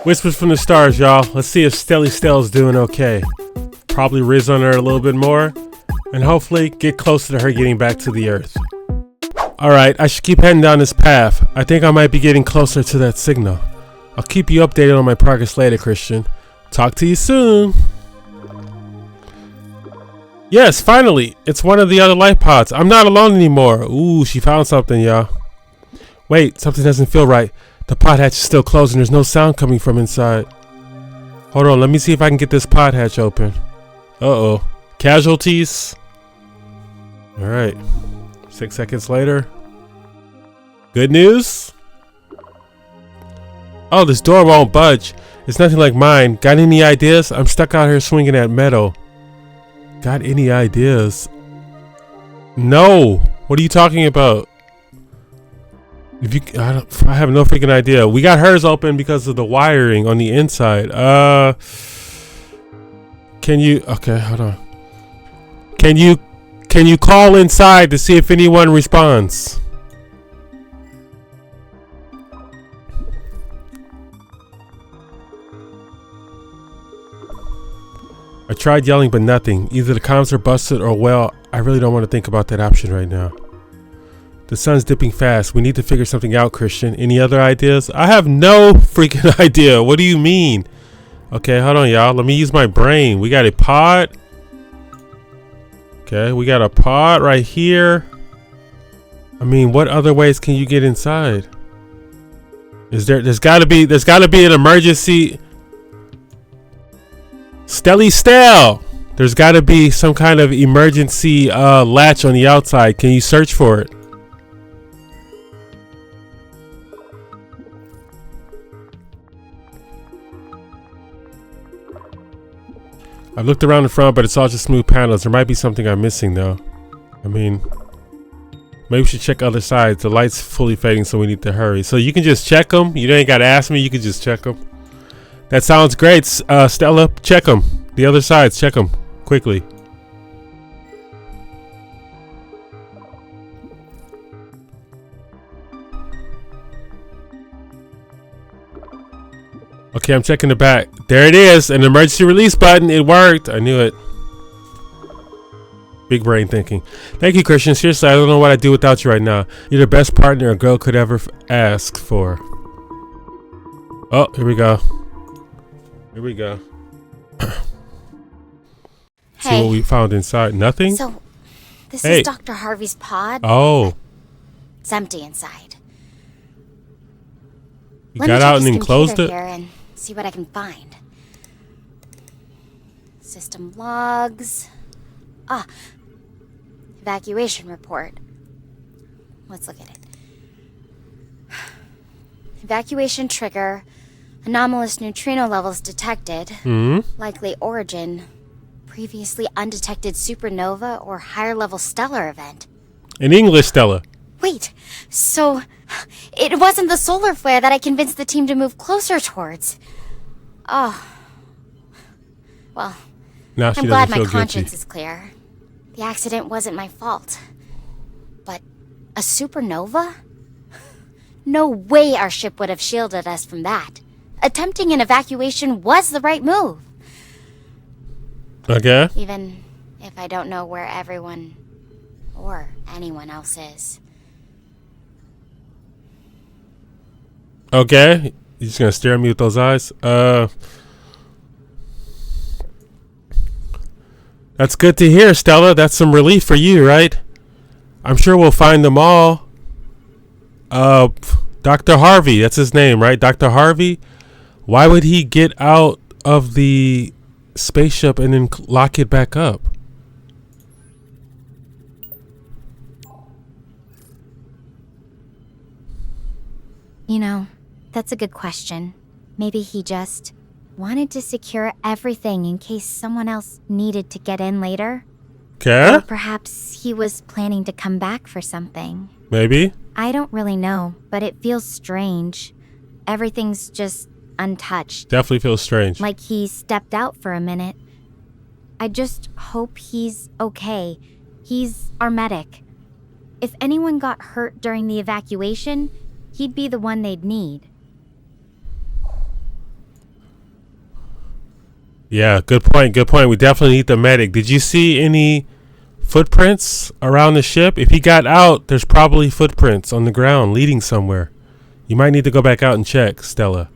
Whispers from the stars, y'all. Let's see if Stelly Stell's doing okay. Probably riz on her a little bit more, and hopefully get closer to her getting back to the earth. Alright, I should keep heading down this path. I think I might be getting closer to that signal. I'll keep you updated on my progress later, Christian. Talk to you soon. Yes, finally! It's one of the other life pods. I'm not alone anymore. Ooh, she found something, y'all. Wait, something doesn't feel right. The pod hatch is still closed and there's no sound coming from inside. Hold on, let me see if I can get this pod hatch open. Uh-oh. Casualties? Alright. 6 seconds later. Good news? Oh, this door won't budge. It's nothing like mine. Got any ideas? I'm stuck out here swinging that metal. Got any ideas? No. What are you talking about? I have no freaking idea. We got hers open because of the wiring on the inside. Can you? Okay, hold on. Can you call inside to see if anyone responds? I tried yelling, but nothing. Either the comms are busted or, well, I really don't want to think about that option right now. The sun's dipping fast. We need to figure something out, Christian. Any other ideas? I have no freaking idea. What do you mean? Okay, hold on, y'all. Let me use my brain. We got a pod. Okay, we got a pod right here. I mean, what other ways can you get inside? There's gotta be an emergency. Stelly Stell. There's gotta be some kind of emergency latch on the outside. Can you search for it? I've looked around the front, but it's all just smooth panels. There might be something I'm missing, though. I mean, maybe we should check other sides. The light's fully fading, so we need to hurry. So you can just check them. You ain't got to ask me. You can just check them. That sounds great. Stella, check them. The other sides, check them quickly. Okay, I'm checking the back. There it is, an emergency release button. It worked. I knew it. Big brain thinking. Thank you, Christian. Seriously, I don't know what I'd do without you right now. You're the best partner a girl could ever ask for. Oh, here we go. Here we go. See what we found inside. Nothing? So, this is Dr. Harvey's pod? Oh. It's empty inside. You got out and then closed it? Here and see what I can find. System logs. Ah. Evacuation report. Let's look at it. Evacuation trigger. Anomalous neutrino levels detected. Likely origin. Previously undetected supernova or higher level stellar event. An English stellar. Wait, so it wasn't the solar flare that I convinced the team to move closer towards. Oh. Well, now I'm glad my conscience is clear. The accident wasn't my fault. But a supernova? No way our ship would have shielded us from that. Attempting an evacuation was the right move. Okay. Even if I don't know where everyone or anyone else is. Okay. You just gonna stare at me with those eyes? That's good to hear, Stella. That's some relief for you, right? I'm sure we'll find them all. Dr. Harvey, that's his name, right? Dr. Harvey? Why would he get out of the spaceship and then lock it back up? You know, that's a good question. Maybe he just wanted to secure everything in case someone else needed to get in later. Okay. Or perhaps he was planning to come back for something. Maybe. I don't really know, but it feels strange. Everything's just untouched. Definitely feels strange. Like he stepped out for a minute. I just hope he's okay. He's our medic. If anyone got hurt during the evacuation, he'd be the one they'd need. Yeah, good point. Good point. We definitely need the medic. Did you see any footprints around the ship? If he got out, there's probably footprints on the ground leading somewhere. You might need to go back out and check, Stella.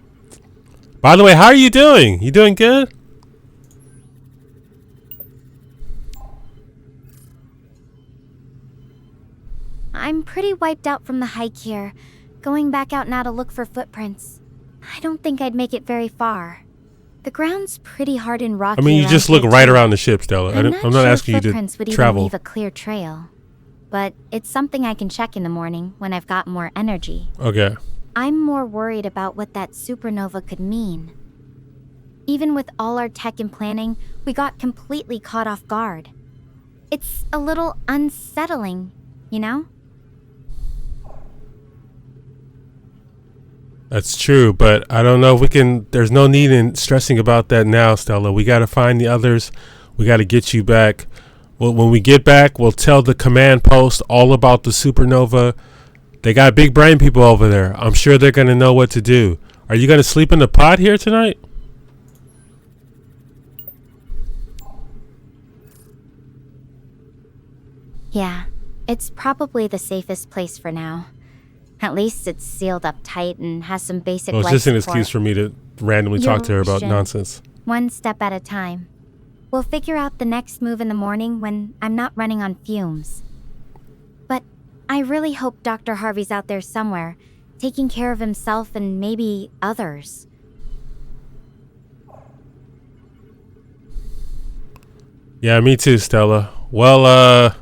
By the way, how are you doing? You doing good? I'm pretty wiped out from the hike here. Going back out now to look for footprints. I don't think I'd make it very far. The ground's pretty hard and rocky. I mean, you just look right around the ship, Stella. I'm not sure asking you to footprints would travel. even leave a clear trail. But it's something I can check in the morning when I've got more energy. Okay. I'm more worried about what that supernova could mean. Even with all our tech and planning, we got completely caught off guard. It's a little unsettling, you know? That's true, but I don't know if we can. There's no need in stressing about that now, Stella. We got to find the others. We got to get you back. Well, when we get back, we'll tell the command post all about the supernova. They got big brain people over there. I'm sure they're going to know what to do. Are you going to sleep in the pod here tonight? Yeah, it's probably the safest place for now. At least it's sealed up tight and has some basic Well, it's life just an support. excuse for me to randomly talk to her about Illusion. nonsense. One step at a time. We'll figure out the next move in the morning when I'm not running on fumes. But I really hope Dr. Harvey's out there somewhere, taking care of himself and maybe others. Yeah, me too, Stella. Well,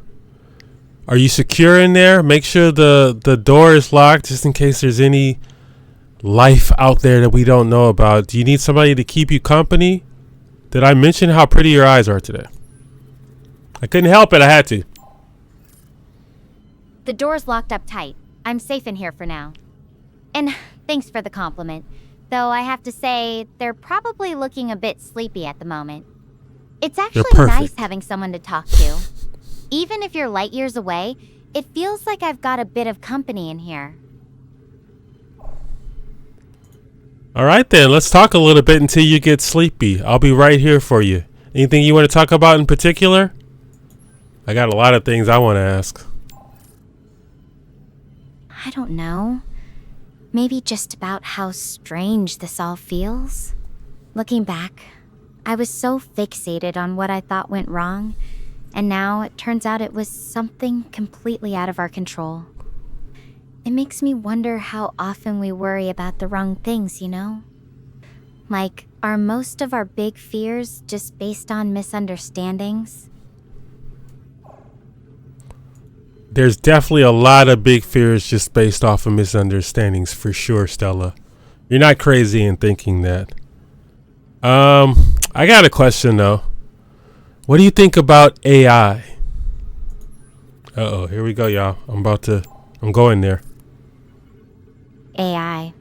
are you secure in there? Make sure the door is locked just in case there's any life out there that we don't know about. Do you need somebody to keep you company? Did I mention how pretty your eyes are today? I couldn't help it. I had to. The door's locked up tight. I'm safe in here for now. And thanks for the compliment. Though I have to say, they're probably looking a bit sleepy at the moment. It's actually nice having someone to talk to. Even if you're light years away, it feels like I've got a bit of company in here. All right, then. Let's talk a little bit until you get sleepy. I'll be right here for you. Anything you want to talk about in particular? I got a lot of things I want to ask. I don't know. Maybe just about how strange this all feels. Looking back, I was so fixated on what I thought went wrong, and now it turns out it was something completely out of our control. It makes me wonder how often we worry about the wrong things, you know? Like, are most of our big fears just based on misunderstandings? There's definitely a lot of big fears just based off of misunderstandings, for sure, Stella. You're not crazy in thinking that. I got a question, though. What do you think about AI? Uh-oh, here we go, y'all. I'm going there. AI.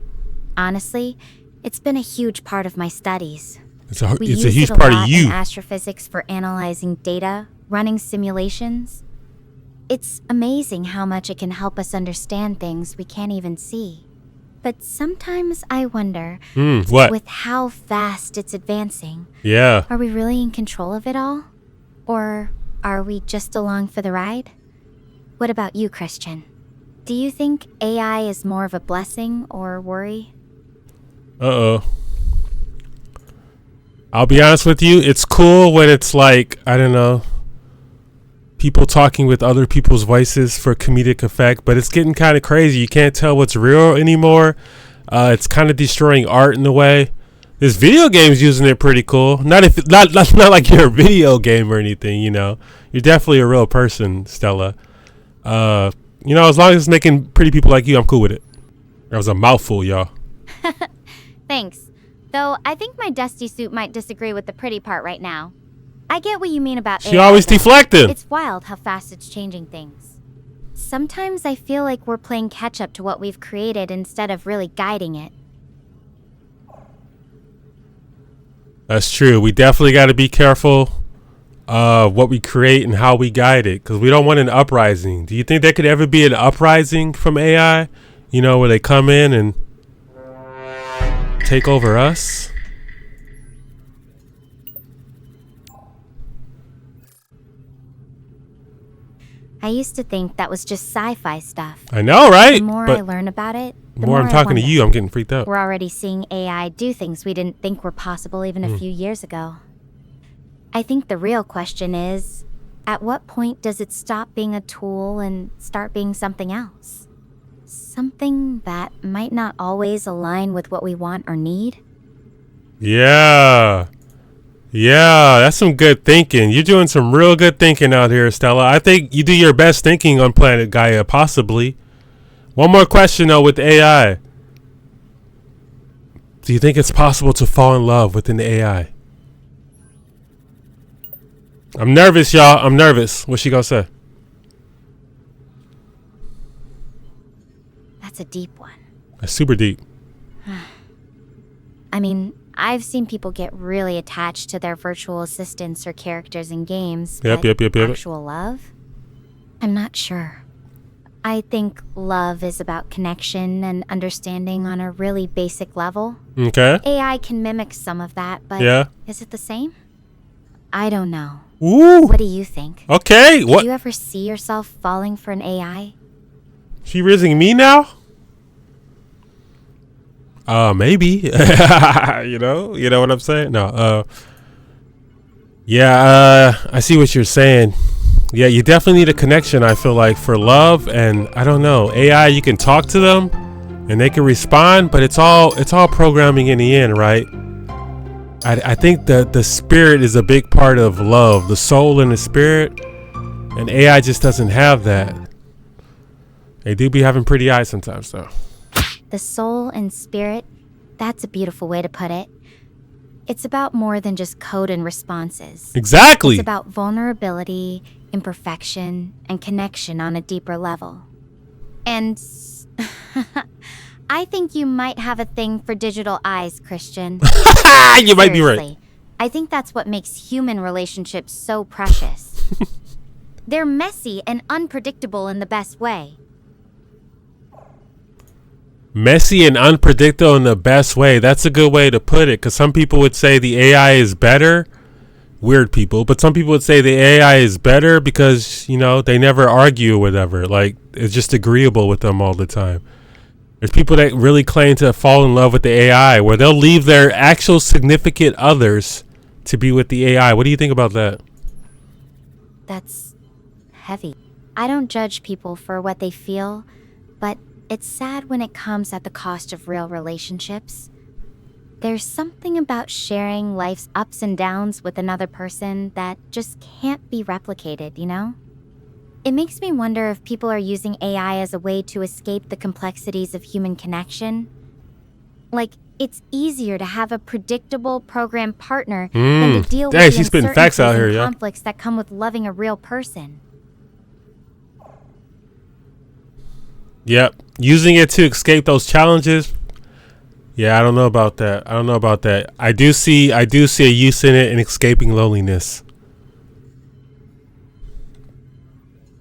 Honestly, it's been a huge part of my studies. It's a We huge use it part a lot of you. in astrophysics for analyzing data, running simulations. It's amazing how much it can help us understand things we can't even see. But sometimes I wonder, What? with how fast it's advancing, Yeah. are we really in control of it all? Or are we just along for the ride? What about you, Christian? Do you think AI is more of a blessing or worry? Uh-oh. I'll be honest with you. It's cool when it's like, I don't know, people talking with other people's voices for comedic effect, but it's getting kind of crazy. You can't tell what's real anymore. It's kind of destroying art in a way. This video game's using it pretty cool. Not like you're a video game or anything, you know. You're definitely a real person, Stella. As long as it's making pretty people like you, I'm cool with it. That was a mouthful, y'all. Thanks. Though I think my dusty suit might disagree with the pretty part right now. I get what you mean about She AI, always though. deflecting. It's wild how fast it's changing things. Sometimes I feel like we're playing catch up to what we've created instead of really guiding it. That's true. We definitely got to be careful what we create and how we guide it, because we don't want an uprising. Do you think there could ever be an uprising from AI? You know, where they come in and take over us? I used to think that was just sci-fi stuff. I know, right? The more I learn about it, the more I'm talking to you, I'm getting freaked out. We're already seeing AI do things we didn't think were possible even a few years ago. I think the real question is, at what point does it stop being a tool and start being something else? Something that might not always align with what we want or need? Yeah. Yeah, that's some good thinking. You're doing some real good thinking out here, Stella. I think you do your best thinking on Planet Gaia, possibly. One more question, though, with AI. Do you think it's possible to fall in love with an AI? I'm nervous, y'all. I'm nervous. What's she gonna say? That's a deep one. That's super deep. I mean, I've seen people get really attached to their virtual assistants or characters in games. Yep. Actual love? I'm not sure. I think love is about connection and understanding on a really basic level. Okay. AI can mimic some of that, but is it the same? I don't know. Ooh. What do you think? Okay. What? Do you ever see yourself falling for an AI? She raising me now? Maybe. you know what I'm saying? No. I see what you're saying. Yeah, you definitely need a connection, I feel like, for love. And I don't know, AI, you can talk to them and they can respond, but it's all programming in the end, right? I think that the spirit is a big part of love, the soul and the spirit, and AI just doesn't have that. They do be having pretty eyes sometimes, though. The soul and spirit, that's a beautiful way to put it. It's about more than just code and responses. Exactly. It's about vulnerability, imperfection, and connection on a deeper level. And I think you might have a thing for digital eyes, Christian. You might be right. I think that's what makes human relationships so precious. They're messy and unpredictable in the best way. Messy and unpredictable in the best way. That's a good way to put it, because some people would say the AI is better. Weird people. But some people would say the AI is better because, they never argue or whatever. Like, it's just agreeable with them all the time. There's people that really claim to fall in love with the AI, where they'll leave their actual significant others to be with the AI. What do you think about that? That's heavy. I don't judge people for what they feel, but it's sad when it comes at the cost of real relationships. There's something about sharing life's ups and downs with another person that just can't be replicated, It makes me wonder if people are using AI as a way to escape the complexities of human connection. Like, it's easier to have a predictable program partner than to deal with the uncertainties and conflicts that come with loving a real person. Yep. Using it to escape those challenges. Yeah, I don't know about that. I do see a use in it in escaping loneliness.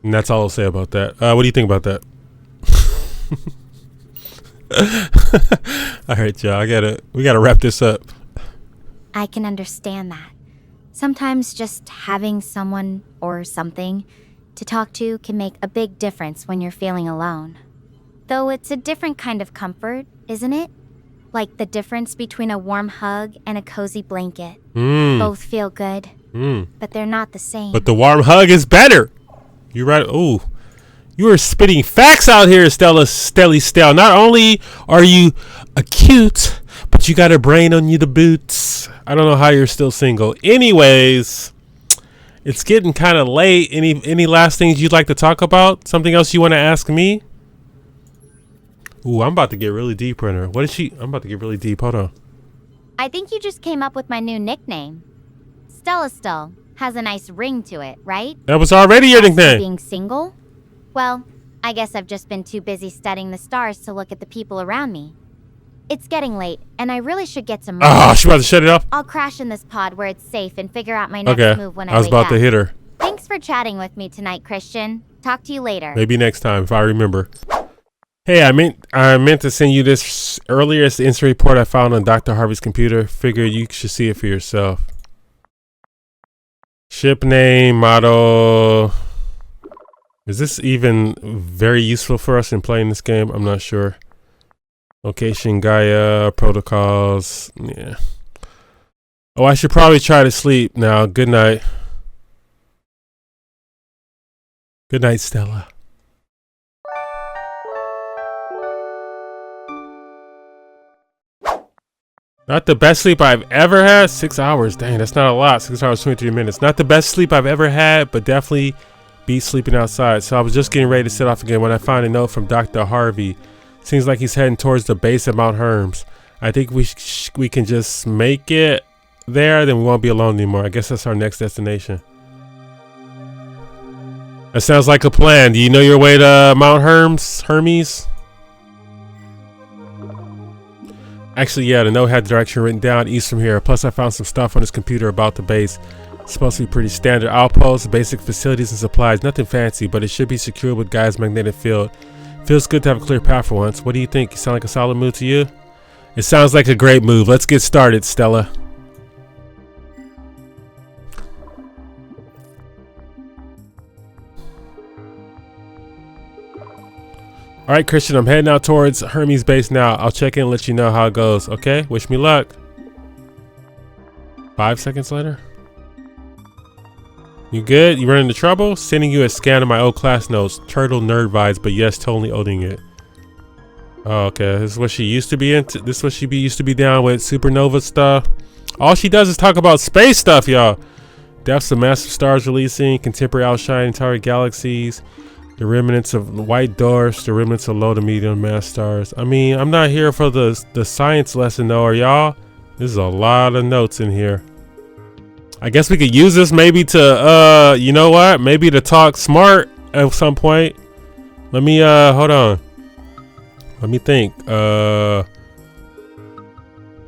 And that's all I'll say about that. What do you think about that? All right, y'all. We gotta wrap this up. I can understand that. Sometimes just having someone or something to talk to can make a big difference when you're feeling alone. Though it's a different kind of comfort, isn't it? Like the difference between a warm hug and a cozy blanket. Both feel good, but they're not the same. But the warm hug is better. You're right. Ooh, you are spitting facts out here, Stella. Not only are you cute, but you got a brain on you to boots. I don't know how you're still single. Anyways, it's getting kind of late. Any last things you'd like to talk about? Something else you want to ask me? Ooh, I'm about to get really deep right now. What is she? I'm about to get really deep. Hold on. I think you just came up with my new nickname. Stella still has a nice ring to it, right? That was already your nickname. Being single? Well, I guess I've just been too busy studying the stars to look at the people around me. It's getting late, and I really should get some rest. Oh, she about to shut it off? I'll crash in this pod where it's safe and figure out my next move when I wake up. I was about to hit her. Thanks for chatting with me tonight, Christian. Talk to you later. Maybe next time, if I remember. Hey, I meant to send you this earlier. It's the incident report I found on Dr. Harvey's computer. Figure you should see it for yourself. Ship name, model. Is this even very useful for us in playing this game? I'm not sure. Location, Gaia, protocols. Yeah. Oh, I should probably try to sleep now. Good night. Good night, Stella. Not the best sleep I've ever had. 6 hours. Dang, that's not a lot. 6 hours, 23 minutes. Not the best sleep I've ever had, but definitely beat sleeping outside. So I was just getting ready to set off again when I found a note from Dr. Harvey. Seems like he's heading towards the base of Mount Herms. I think we can just make it there, then we won't be alone anymore. I guess that's our next destination. That sounds like a plan. Do you know your way to Mount Hermes? Actually, yeah, the note had the direction written down east from here. Plus, I found some stuff on his computer about the base. It's supposed to be pretty standard outposts, basic facilities and supplies. Nothing fancy, but it should be secured with Gaia's magnetic field. Feels good to have a clear path for once. What do you think? You sound like a solid move to you? It sounds like a great move. Let's get started, Stella. Alright, Christian, I'm heading out towards Hermes base now. I'll check in and let you know how it goes, okay? Wish me luck. 5 seconds later. You good? You run into trouble? Sending you a scan of my old class notes. Turtle nerd vibes, but yes, totally owning it. Oh, okay. This is what she used to be into. This is what she used to be down with. Supernova stuff. All she does is talk about space stuff, y'all. Depths of massive stars releasing. Contemporary outshine entire galaxies. The remnants of white dwarfs, the remnants of low to medium mass stars. I mean, I'm not here for the science lesson though, are y'all? There's a lot of notes in here. I guess we could use this maybe to, you know what? Maybe to talk smart at some point. Let me, hold on. Let me think.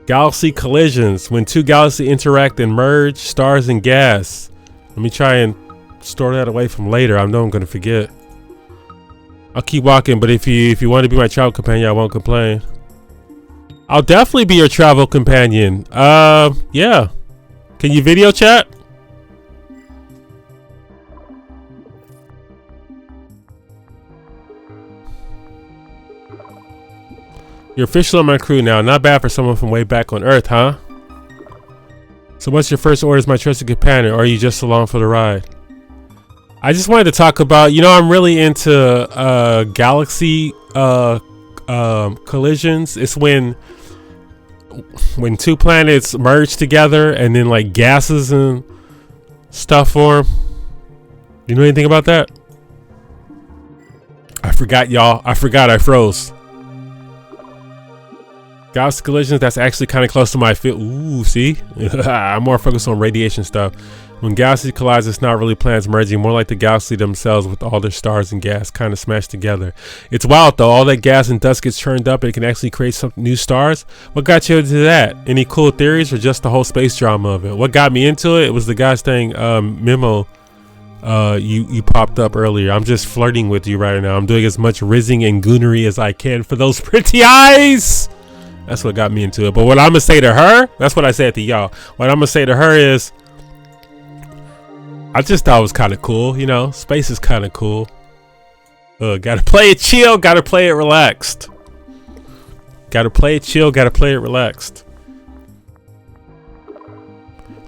Galaxy collisions. When two galaxies interact and merge, stars and gas. Let me try and store that away from later. I know I'm going to forget. I'll keep walking, but if you want to be my travel companion, I won't complain. I'll definitely be your travel companion. Yeah. Can you video chat? You're official on my crew now. Not bad for someone from way back on Earth, huh? So what's your first order as my trusted companion, or are you just along for the ride? I just wanted to talk about, you know, I'm really into galaxy collisions. It's when two planets merge together and then like gases and stuff form. You know anything about that? I forgot, y'all. I froze. Galaxy collisions, that's actually kind of close to my field. Ooh, see? I'm more focused on radiation stuff. When galaxy collides, it's not really planets merging, more like the galaxy themselves with all their stars and gas kind of smashed together. It's wild though, all that gas and dust gets churned up and it can actually create some new stars. What got you into that? Any cool theories or just the whole space drama of it? What got me into it was the guy's thing, memo you popped up earlier. I'm just flirting with you right now. I'm doing as much rizzing and goonery as I can for those pretty eyes. That's what got me into it. But what I'm gonna say to her, that's what I said to y'all. What I'm gonna say to her is, I just thought it was kind of cool, you know. Space is kind of cool. Gotta play it chill, gotta play it relaxed. Gotta play it chill, gotta play it relaxed.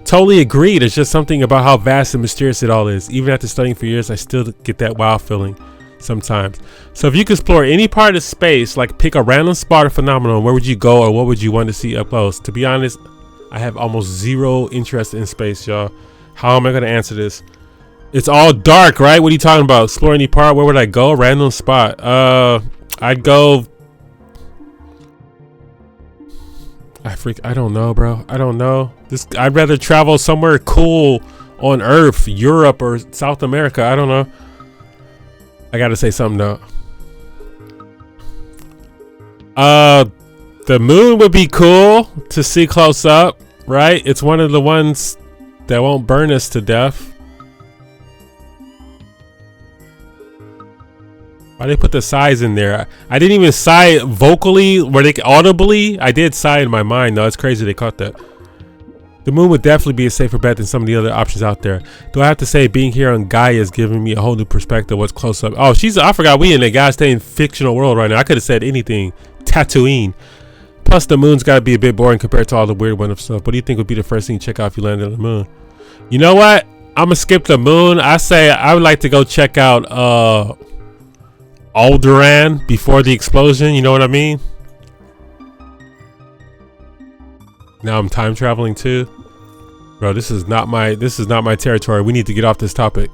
Totally agreed. There's just something about how vast and mysterious it all is. Even after studying for years, I still get that wow feeling sometimes. So if you could explore any part of space, like pick a random spot or phenomenon, where would you go or what would you want to see up close? To be honest, I have almost zero interest in space, y'all. How am I going to answer this? It's all dark, right? What are you talking about? Explore any part? Where would I go? Random spot. I'd go. I don't know, bro. I don't know. I'd rather travel somewhere cool on Earth, Europe or South America. I don't know. I got to say something though. The moon would be cool to see close up, right? It's one of the ones that won't burn us to death. Why they put the sighs in there? I didn't even sigh vocally, where they audibly. I did sigh in my mind though. It's crazy they caught that. The moon would definitely be a safer bet than some of the other options out there. Though I have to say, being here on Gaia is giving me a whole new perspective of what's close up. Oh, I forgot we in a Gaia staying fictional world right now. I could have said anything. Tatooine. Plus, the moon's got to be a bit boring compared to all the weird one of stuff. What do you think would be the first thing you check out if you landed on the moon? You know what? I'm going to skip the moon. I say I would like to go check out Alderaan before the explosion. You know what I mean? Now I'm time traveling too. Bro, this is not my territory. We need to get off this topic.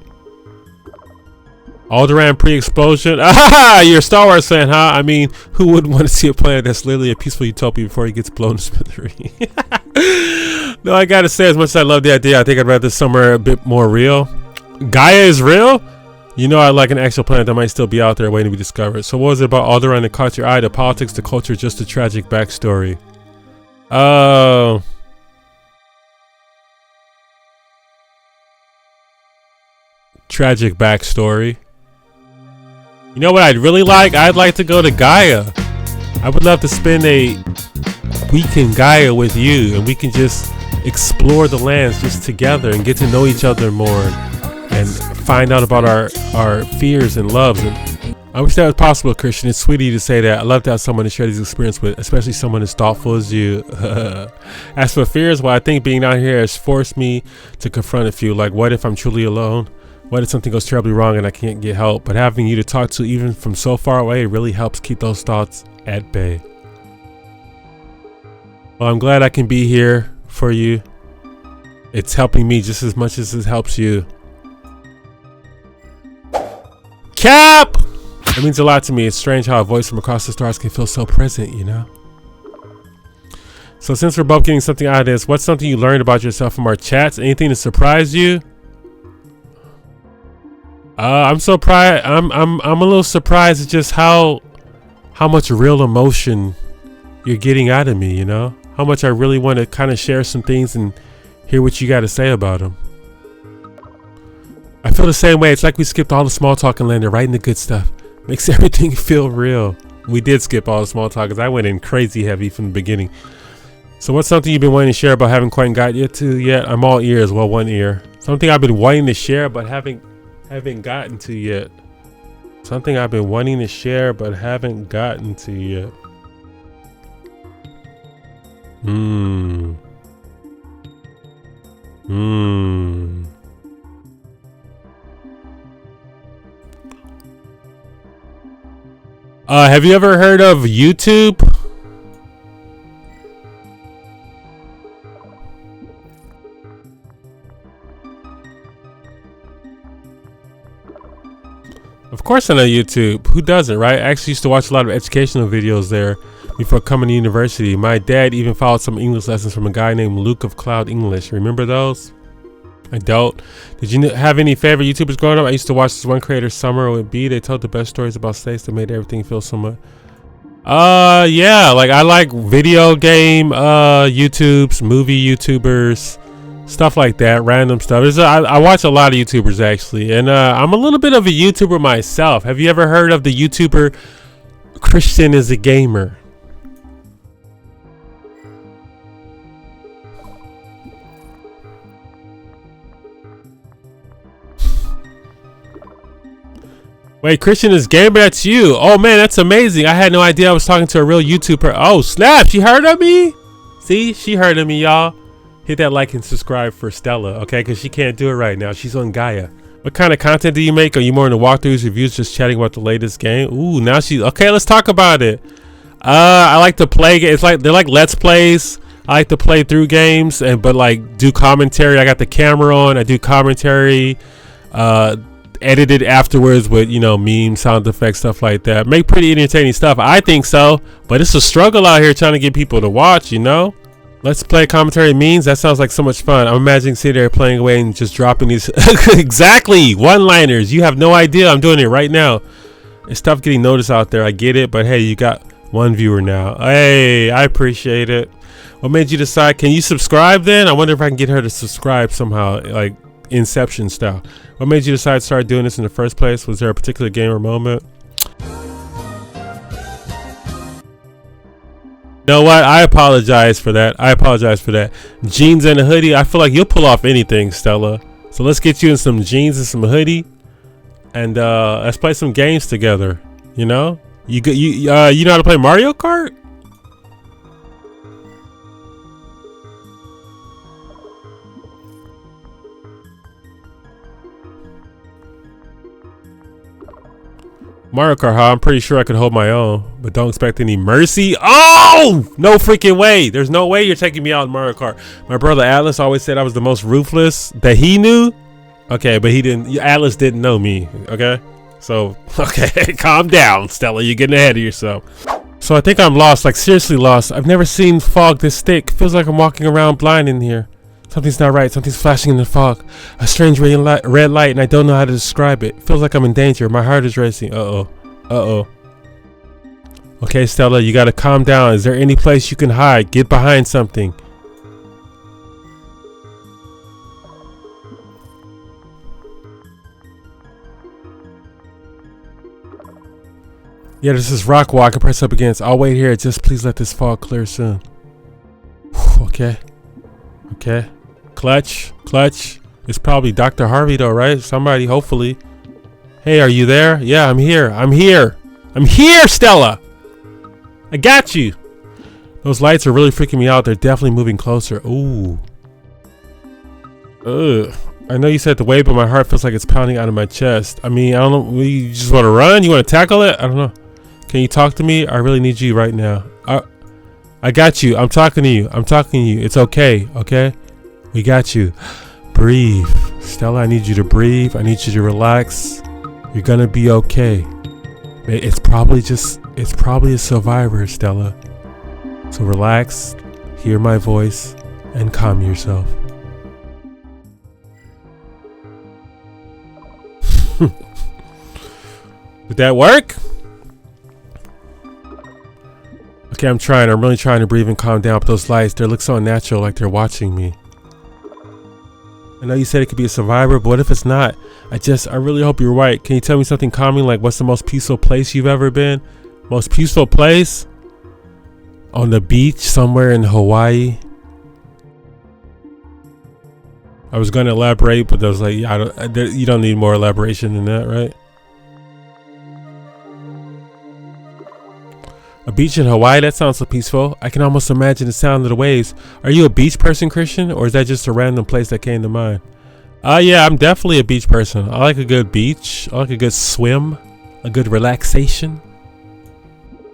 Alderaan pre-explosion. Ah, you're a Star Wars fan, huh? I mean, who wouldn't want to see a planet that's literally a peaceful utopia before he gets blown to smithereens? No, I gotta say, as much as I love the idea, I think I'd rather somewhere a bit more real. Gaia is real? You know, I like an actual planet that might still be out there waiting to be discovered. So what was it about Alderaan that caught your eye? The politics, the culture, just a tragic backstory. Tragic backstory. You know what I'd really like? I'd like to go to Gaia. I would love to spend a week in Gaia with you, and we can just explore the lands just together and get to know each other more and find out about our fears and loves. And I wish that was possible, Christian. It's sweet of you to say that. I love to have someone to share these experiences with, especially someone as thoughtful as you. As for fears, well, I think being out here has forced me to confront a few. Like, what if I'm truly alone? What if something goes terribly wrong and I can't get help? But having you to talk to, even from so far away, really helps keep those thoughts at bay. Well, I'm glad I can be here for you. It's helping me just as much as it helps you. Cap! It means a lot to me. It's strange how a voice from across the stars can feel so present, you know? So since we're both getting something out of this, what's something you learned about yourself from our chats? Anything to surprise you? I'm surprised. I'm a little surprised at just how much real emotion you're getting out of me, you know? How much I really want to kind of share some things and hear what you got to say about them. I feel the same way. It's like we skipped all the small talk and landed right in the good stuff. Makes everything feel real. We did skip all the small talk because I went in crazy heavy from the beginning. So what's something you've been wanting to share but haven't quite got to yet? I'm all ears. Well, one ear. Something I've been wanting to share but haven't gotten to yet. Something I've been wanting to share but haven't gotten to yet. Have you ever heard of YouTube? Of course I know YouTube. Who doesn't, right? I actually used to watch a lot of educational videos there before coming to university. My dad even followed some English lessons from a guy named Luke of Cloud English. Remember those? I don't. Did you have any favorite YouTubers growing up? I used to watch this one creator, Summer with B. They told the best stories about states that made everything feel somewhat. Yeah, like I like video game YouTubes, movie YouTubers, stuff like that, random stuff. I watch a lot of YouTubers actually, and I'm a little bit of a YouTuber myself. Have you ever heard of the YouTuber Christian is a Gamer? Wait, Christian is Gamer, that's you. Oh man, that's amazing. I had no idea I was talking to a real YouTuber. Oh snap, she heard of me? See, she heard of me, y'all. Hit that like and subscribe for Stella, okay? Because she can't do it right now. She's on Gaia. What kind of content do you make? Are you more into walkthroughs, reviews, just chatting about the latest game? Ooh, now she's okay. Let's talk about it. I like to play. It's like they're like let's plays. I like to play through games but like do commentary. I got the camera on. I do commentary. Edited afterwards with memes, sound effects, stuff like that. Make pretty entertaining stuff. I think so. But it's a struggle out here trying to get people to watch. Let's play commentary memes. That sounds like so much fun. I'm imagining sitting there playing away and just dropping these exactly one-liners. You have no idea. I'm doing it right now. It's tough getting noticed out there. I get it, but hey, you got one viewer now. Hey, I appreciate it. What made you decide? Can you subscribe then? I wonder if I can get her to subscribe somehow, like Inception style. What made you decide to start doing this in the first place? Was there a particular game or moment? know what? I apologize for that. I apologize for that. Jeans and a hoodie. I feel like you'll pull off anything, Stella. So let's get you in some jeans and some hoodie, and let's play some games together. You know, you know how to play Mario Kart? Mario Kart, huh? I'm pretty sure I could hold my own, but don't expect any mercy. Oh, no freaking way. There's no way you're taking me out in Mario Kart. My brother Atlas always said I was the most ruthless that he knew. Okay, but he didn't. Atlas didn't know me. Okay, so okay, calm down, Stella. You're getting ahead of yourself. So I think I'm lost, like seriously lost. I've never seen fog this thick. Feels like I'm walking around blind in here. Something's not right. Something's flashing in the fog. A strange red light, and I don't know how to describe it. Feels like I'm in danger. My heart is racing. Uh-oh. Uh-oh. Okay, Stella, you gotta calm down. Is there any place you can hide? Get behind something. Yeah, there's this rock wall I can press up against. I'll wait here. Just please let this fog clear soon. Okay. Okay. Clutch. It's probably Dr. Harvey though, right? Somebody, hopefully. Hey, are you there? Yeah, I'm here. I'm here, Stella. I got you. Those lights are really freaking me out. They're definitely moving closer. Ooh. Ugh. I know you said to wait, but my heart feels like it's pounding out of my chest. I mean, I don't know. You just want to run? You want to tackle it? I don't know. Can you talk to me? I really need you right now. I got you. I'm talking to you. It's okay. Okay? We got you. Breathe. Stella, I need you to breathe. I need you to relax. You're gonna be okay. It's probably a survivor, Stella. So relax, hear my voice, and calm yourself. Did that work? Okay, I'm really trying to breathe and calm down, but those lights, they look so unnatural, like they're watching me. I know you said it could be a survivor, but what if it's not? I really hope you're right. Can you tell me something calming, like what's the most peaceful place you've ever been? Most peaceful place? On the beach somewhere in Hawaii. I was going to elaborate, but I was like, you don't need more elaboration than that, right? A beach in Hawaii? That sounds so peaceful. I can almost imagine the sound of the waves. Are you a beach person, Christian? Or is that just a random place that came to mind? Yeah, I'm definitely a beach person. I like a good beach. I like a good swim. A good relaxation.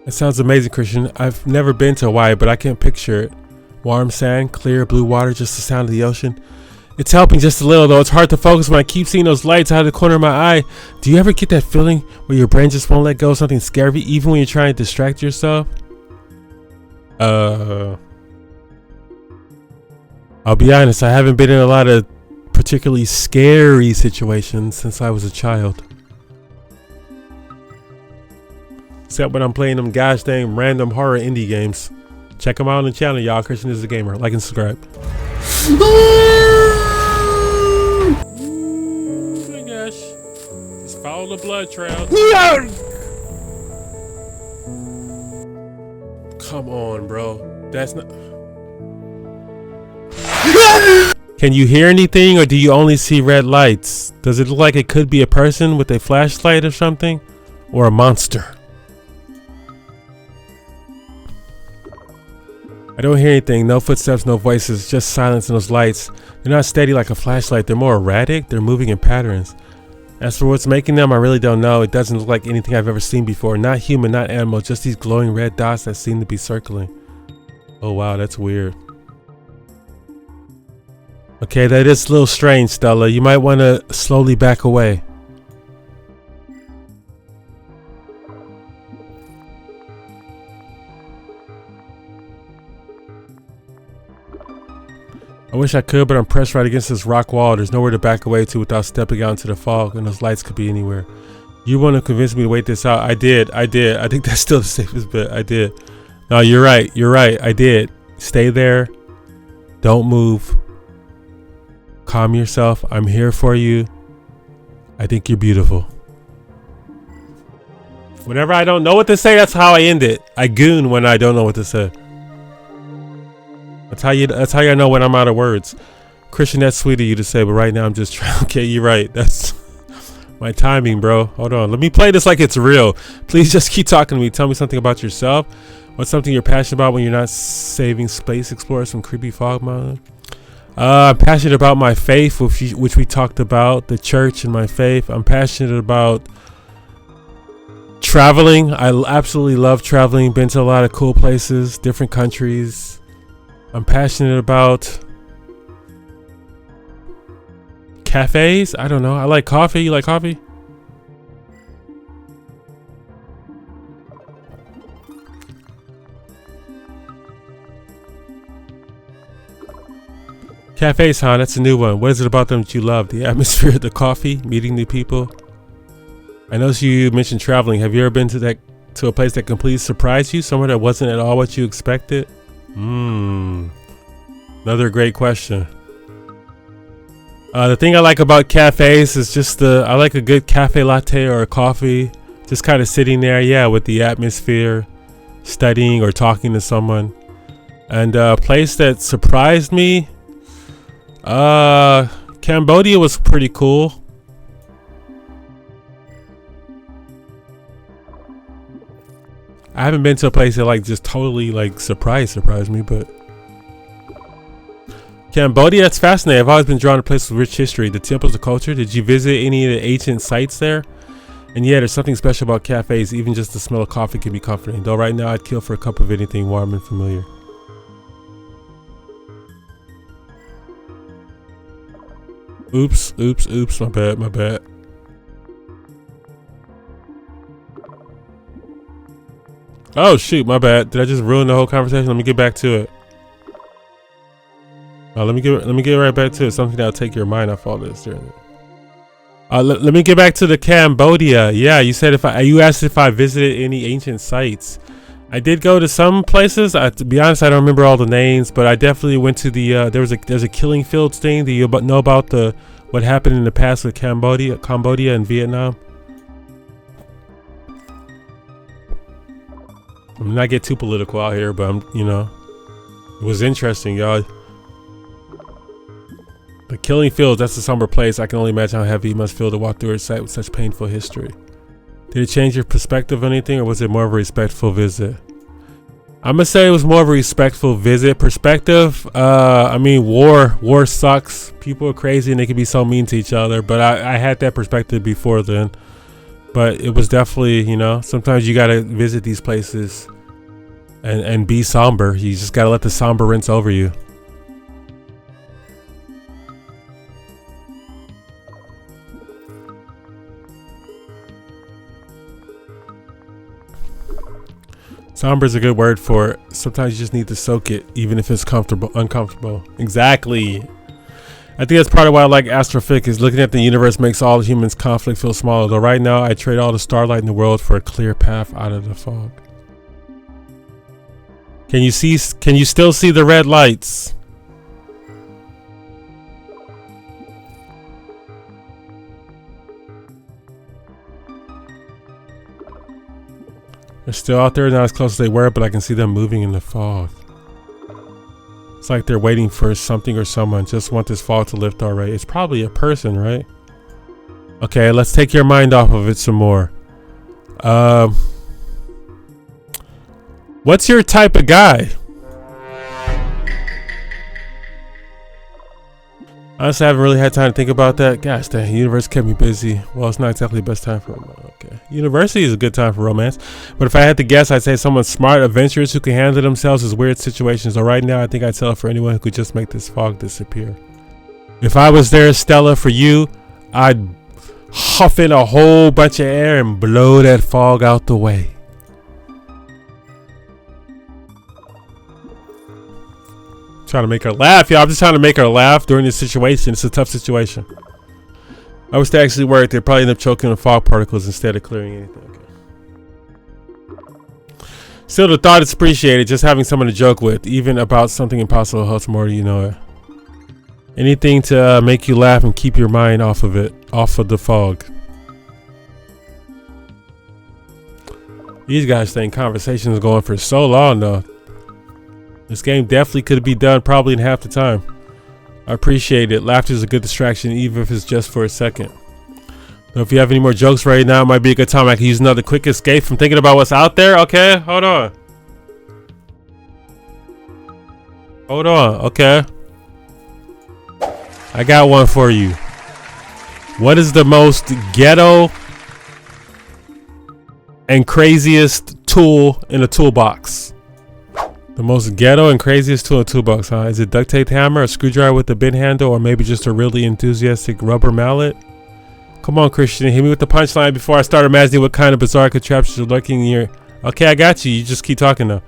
It sounds amazing, Christian. I've never been to Hawaii, but I can picture it. Warm sand, clear blue water, just the sound of the ocean. It's helping just a little, though. It's hard to focus when I keep seeing those lights out of the corner of my eye. Do you ever get that feeling where your brain just won't let go of something scary, even when you're trying to distract yourself? I'll be honest, I haven't been in a lot of particularly scary situations since I was a child. Except when I'm playing them gosh dang random horror indie games. Check them out on the channel, y'all. Christian is a gamer. Like and subscribe. Just follow the blood trail. Come on, bro. That's not. Can you hear anything, or do you only see red lights? Does it look like it could be a person with a flashlight or something? Or a monster? I don't hear anything. No footsteps, no voices, just silence and those lights. They're not steady like a flashlight. They're more erratic. They're moving in patterns. As for what's making them, I really don't know. It doesn't look like anything I've ever seen before. Not human, not animal, just these glowing red dots that seem to be circling. Oh wow, that's weird. Okay, that is a little strange, Stella. You might want to slowly back away. I wish I could, but I'm pressed right against this rock wall. There's nowhere to back away to without stepping out into the fog, and those lights could be anywhere. You want to convince me to wait this out? I did. I think that's still the safest bet. I did. No, you're right. I did. Stay there. Don't move. Calm yourself. I'm here for you. I think you're beautiful. Whenever I don't know what to say, that's how I end it. I goon when I don't know what to say. That's how you know when I'm out of words. Christian, that's sweet of you to say, but right now I'm just trying. Okay, you're right. That's my timing, bro. Hold on. Let me play this like it's real. Please just keep talking to me. Tell me something about yourself. What's something you're passionate about when you're not saving space? Explore some creepy fog mountain. I'm passionate about my faith, which we talked about, the church and my faith. I'm passionate about traveling. I absolutely love traveling. Been to a lot of cool places, different countries. I'm passionate about cafes. I don't know. I like coffee. You like coffee? Cafes, huh? That's a new one. What is it about them that you love? The atmosphere, the coffee, meeting new people. I noticed you mentioned traveling. Have you ever been to a place that completely surprised you? Somewhere that wasn't at all what you expected? Another great question. The thing I like about cafes is just I like a good cafe latte or a coffee. Just kind of sitting there, yeah, with the atmosphere, studying or talking to someone. And a place that surprised me, Cambodia was pretty cool. I haven't been to a place that like just totally like surprised me, but Cambodia, that's fascinating. I've always been drawn to places with rich history, the temples, the culture. Did you visit any of the ancient sites there? And yeah, there's something special about cafes. Even just the smell of coffee can be comforting. Though right now I'd kill for a cup of anything warm and familiar. Oops, my bad. Oh shoot, my bad. Did I just ruin the whole conversation? Let me get back to it. Let me get right back to it. Something that'll take your mind off all this. Let me get back to the Cambodia. Yeah, you said you asked if I visited any ancient sites. I did go to some places. To be honest, I don't remember all the names, but I definitely went to the. There's a killing fields thing. Do you know about what happened in the past with Cambodia and Vietnam? I'm not get too political out here, but it was interesting, y'all. The killing fields, that's a somber place. I can only imagine how heavy it must feel to walk through a site with such painful history. Did it change your perspective on anything, or was it more of a respectful visit? I'm gonna say it was more of a respectful visit. Perspective, I mean, war sucks. People are crazy and they can be so mean to each other, but I had that perspective before then. But it was definitely, sometimes you gotta visit these places and be somber. You just gotta let the somber rinse over you. Somber is a good word for it. Sometimes you just need to soak it, even if it's uncomfortable. Exactly. I think that's part of why I like astrophysics. Looking at the universe makes all humans' conflict feel smaller. Though right now, I trade all the starlight in the world for a clear path out of the fog. Can you still see the red lights? They're still out there, not as close as they were, but I can see them moving in the fog. It's like they're waiting for something or someone. Just want this fog to lift already. It's probably a person, right? Okay, let's take your mind off of it some more. What's your type of guy? Honestly, I haven't really had time to think about that. Gosh, the universe kept me busy. Well, it's not exactly the best time for romance. Okay. University is a good time for romance. But if I had to guess, I'd say someone smart, adventurous, who can handle themselves in weird situations. So right now, I think I'd settle for anyone who could just make this fog disappear. If I was there, Stella, for you, I'd huff in a whole bunch of air and blow that fog out the way. Trying to make her laugh, y'all. I'm just trying to make her laugh during this situation. It's a tough situation. I wish they actually worked. They'd probably end up choking on fog particles instead of clearing anything. Okay. Still, the thought is appreciated. Just having someone to joke with, even about something impossible, helps more. Anything to make you laugh and keep your mind off of it, off of the fog. These guys think conversations going for so long, though. This game definitely could be done probably in half the time. I appreciate it. Laughter is a good distraction, even if it's just for a second. So if you have any more jokes right now, it might be a good time. I can use another quick escape from thinking about what's out there. Okay, hold on. Hold on, okay. I got one for you. What is the most ghetto and craziest tool in a toolbox? The most ghetto and craziest tool in a toolbox, huh? Is it duct tape hammer, a screwdriver with a bent handle, or maybe just a really enthusiastic rubber mallet? Come on, Christian, hit me with the punchline before I start imagining what kind of bizarre contraptions are lurking in your... Okay, I got you. You just keep talking now.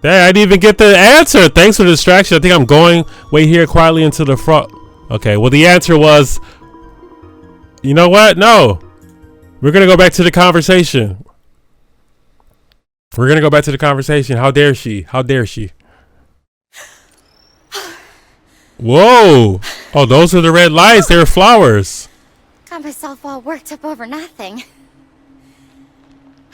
Dang, I didn't even get the answer. Thanks for the distraction. I think I'm going way here quietly into the front. Okay, well, the answer was... You know what? No. We're going to go back to the conversation. We're going to go back to the conversation. How dare she? How dare she? Whoa. Oh, those are the red lights. They're flowers. Got myself all worked up over nothing.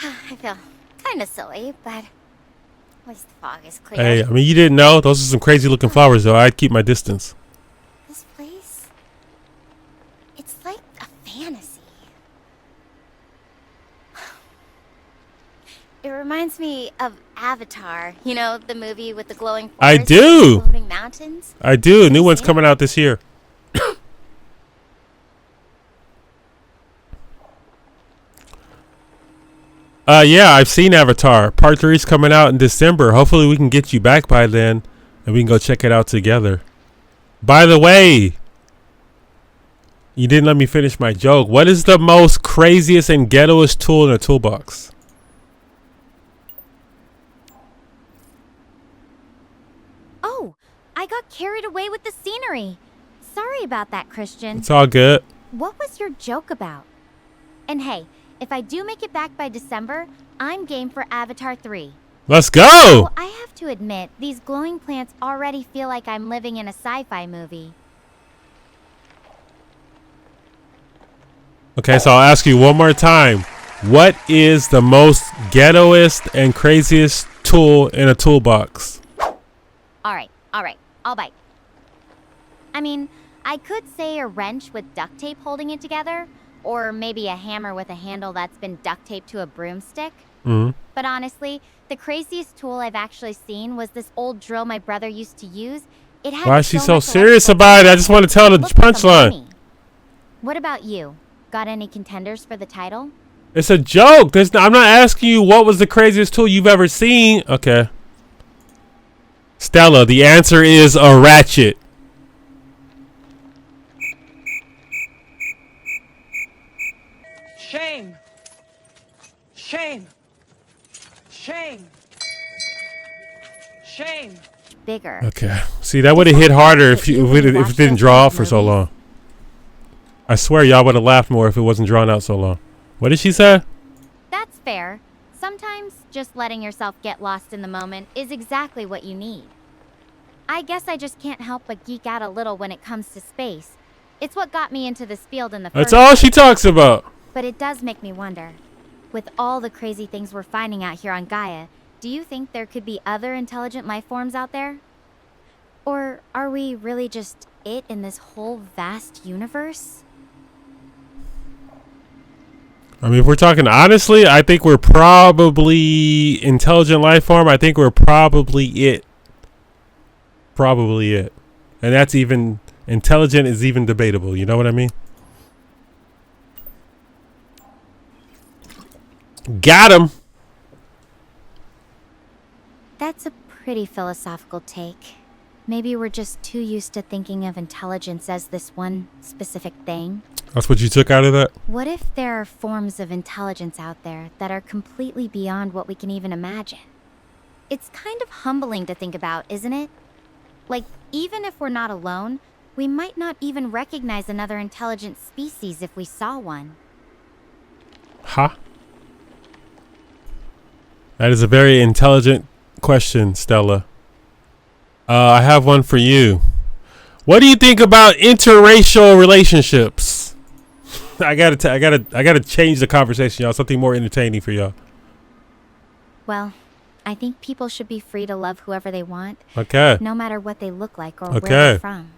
I feel kind of silly, but at least the fog is clear. Hey, I mean, you didn't know. Those are some crazy looking flowers, though. I'd keep my distance. This place, it's like a fantasy. It reminds me of Avatar. You know, the movie with the glowing forest. I do. And floating mountains. I do. New one's coming out this year. Yeah, I've seen Avatar. Part 3 is coming out in December. Hopefully we can get you back by then and we can go check it out together. By the way, you didn't let me finish my joke. What is the most craziest and ghettoest tool in a toolbox? Oh, I got carried away with the scenery. Sorry about that, Christian. It's all good. What was your joke about? And hey, if I do make it back by December, I'm game for Avatar 3. Let's go! Well, I have to admit, these glowing plants already feel like I'm living in a sci-fi movie. Okay, so I'll ask you one more time. What is the most ghettoest and craziest tool in a toolbox? Alright, I'll bite. I mean, I could say a wrench with duct tape holding it together, or maybe a hammer with a handle that's been duct taped to a broomstick. Mm-hmm. But honestly, the craziest tool I've actually seen was this old drill my brother used to use. It had Why is she so much serious electrical about it? I power, just want to tell the it looked like a punchline. mummy. What about you? Got any contenders for the title? It's a joke. I'm not asking you what was the craziest tool you've ever seen. Okay. Stella, the answer is a ratchet. Shame. Shame. Shame. Shame. Bigger. Okay. See, that would have hit harder if it didn't draw out for so long. I swear y'all would have laughed more if it wasn't drawn out so long. What did she say? That's fair. Sometimes just letting yourself get lost in the moment is exactly what you need. I guess I just can't help but geek out a little when it comes to space. It's what got me into this field in the first That's all place. she talks about. But it does make me wonder. With all the crazy things we're finding out here on Gaia, do you think there could be other intelligent life forms out there? Or are we really just it in this whole vast universe? I mean, if we're talking honestly, I think we're probably intelligent life form. I think we're probably it. Probably it. And that's even, intelligent is even debatable. You know what I mean? Got him. That's a pretty philosophical take. Maybe we're just too used to thinking of intelligence as this one specific thing. That's what you took out of that? What if there are forms of intelligence out there that are completely beyond what we can even imagine? It's kind of humbling to think about, isn't it? Like, even if we're not alone, we might not even recognize another intelligent species if we saw one. Huh? That is a very intelligent question, Stella. I have one for you. What do you think about interracial relationships? I gotta change the conversation, y'all. Something more entertaining for y'all. Well, I think people should be free to love whoever they want, Okay. no matter what they look like or where Okay. they're from.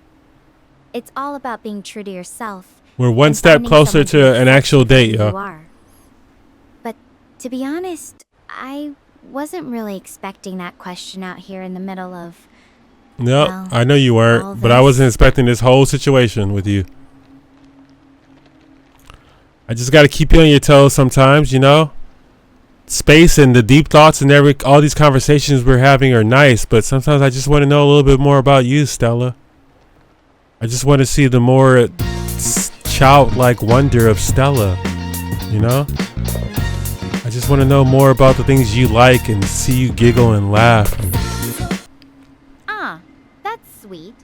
It's all about being true to yourself. We're one and step finding closer someone who to an accepts actual you for date, who you yo. are. But to be honest, I wasn't really expecting that question out here in the middle of... No, Well, I know you all weren't, but I this. wasn't expecting this whole situation with you. I just got to keep you on your toes sometimes, you know? Space and the deep thoughts and all these conversations we're having are nice, but sometimes I just want to know a little bit more about you, Stella. I just want to see the more childlike wonder of Stella, you know? I just want to know more about the things you like and see you giggle and laugh. Ah, that's sweet.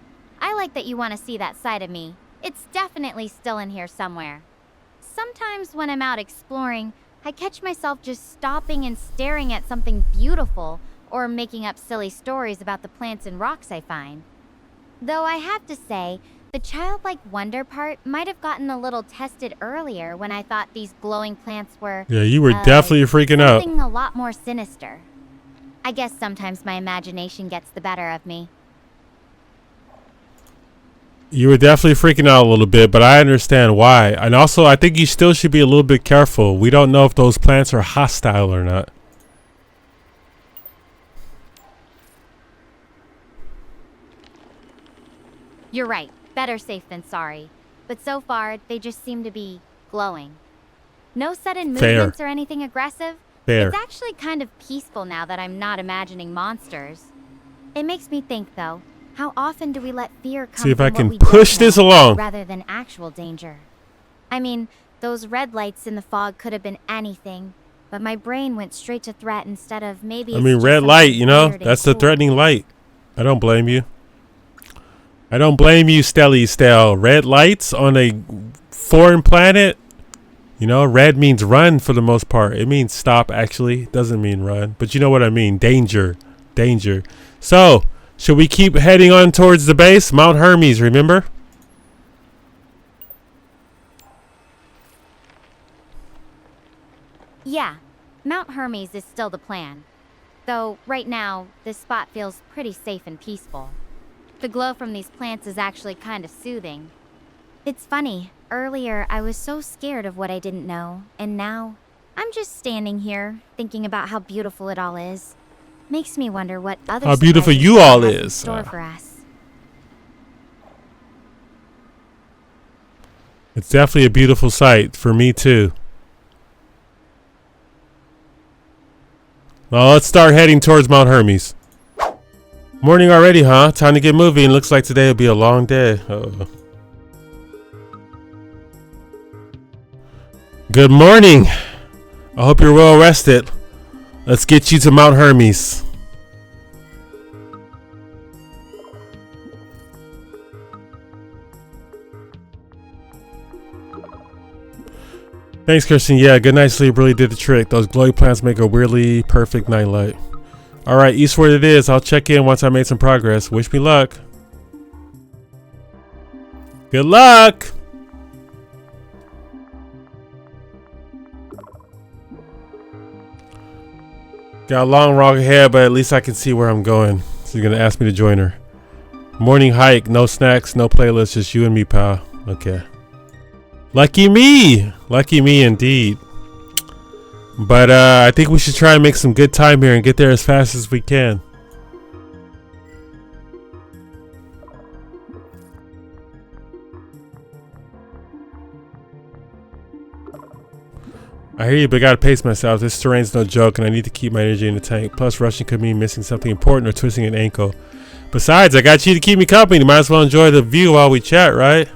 I like that you want to see that side of me. It's definitely still in here somewhere. Sometimes when I'm out exploring, I catch myself just stopping and staring at something beautiful or making up silly stories about the plants and rocks I find. Though I have to say, the childlike wonder part might have gotten a little tested earlier when I thought these glowing plants were... Yeah, you were definitely freaking out. something a lot more sinister. I guess sometimes my imagination gets the better of me. You were definitely freaking out a little bit, but I understand why. And also, I think you still should be a little bit careful. We don't know if those plants are hostile or not. You're right. Better safe than sorry. But so far, they just seem to be glowing. No sudden Fair. movements or anything aggressive. Fair. It's actually kind of peaceful now that I'm not imagining monsters. It makes me think, though, how often do we let fear come See if from I what can we don't push this know, along. rather than actual danger? I mean, those red lights in the fog could have been anything, but my brain went straight to threat instead of maybe. I mean, red light, you know? That's the threatening light. I don't blame you. I don't blame you, Stelly Stell. Red lights on a foreign planet? You know, red means run for the most part. It means stop, actually. It doesn't mean run. But you know what I mean. Danger. Danger. So, should we keep heading on towards the base? Mount Hermes, remember? Yeah, Mount Hermes is still the plan. Though, right now, this spot feels pretty safe and peaceful. The glow from these plants is actually kind of soothing. It's funny, earlier I was so scared of what I didn't know, and now I'm just standing here, thinking about how beautiful it all is. Makes me wonder what other How beautiful surprises you all God has in is. store for us. It's definitely a beautiful sight for me, too. Well, let's start heading towards Mount Hermes. Morning already, huh? Time to get moving. Looks like today will be a long day. Good morning. I hope you're well rested. Let's get you to Mount Hermes. Thanks, Kirsten. Yeah, good night's sleep really did the trick. Those glowing plants make a weirdly perfect nightlight. Alright, eastward it is. I'll check in once I made some progress. Wish me luck. Good luck! Got a long walk ahead, but at least I can see where I'm going. She's gonna ask me to join her. Morning hike, no snacks, no playlist, just you and me, pal. Okay. Lucky me! Lucky me indeed. But I think we should try and make some good time here and get there as fast as we can. I hear you, but I gotta pace myself. This terrain's no joke, and I need to keep my energy in the tank. Plus, rushing could mean missing something important or twisting an ankle. Besides, I got you to keep me company. Might as well enjoy the view while we chat, right?